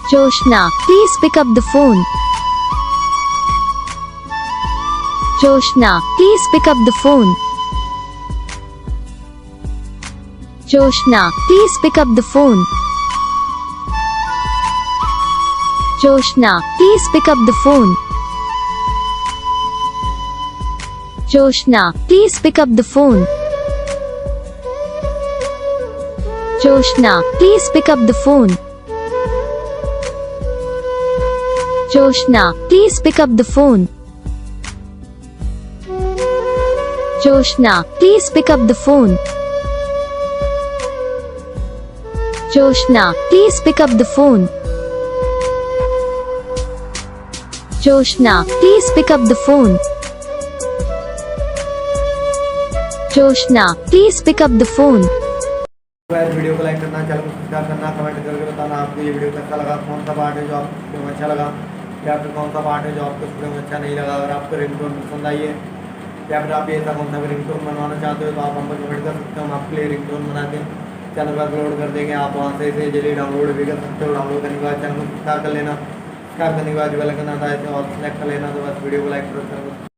Joshna, please pick up the phone. Joshna, please pick up the phone. Joshna, please pick up the phone. Joshna, please pick up the phone. Joshna, please pick up the phone. Joshna, please pick up the phone. Joshna, please pick up the phone. Joshna, please pick up the phone. Joshna, please pick up the phone. Joshna, please pick up the phone. Joshna, please pick up the phone. Video को like करना, channel को subscribe करना, comment करके बताना आपको ये video कैसा लगा, कौन सा पार्ट है जो आपको अच्छा लगा या फिर कौन सा पार्ट है जो आपको वीडियो में अच्छा नहीं लगा। अगर आपको रिंगटोन पसंद आई है या फिर आप ऐसा कौन सा भी रिंगटोन बनवाना चाहते हो तो आप हम पर कमेंट कर सकते हो। हम आपके लिए रिंगटोन बना के चैनल पर अपलोड कर देंगे। आप वहाँ से इसे जल्दी डाउनलोड भी कर सकते हो। डाउनलोड करने के बाद चैनल को सब्सक्राइब कर लेना, सब्सक्राइब करने के बाद बेल आइकन आता है और सेलेक्ट कर लेना। तो बस वीडियो को लाइक करो।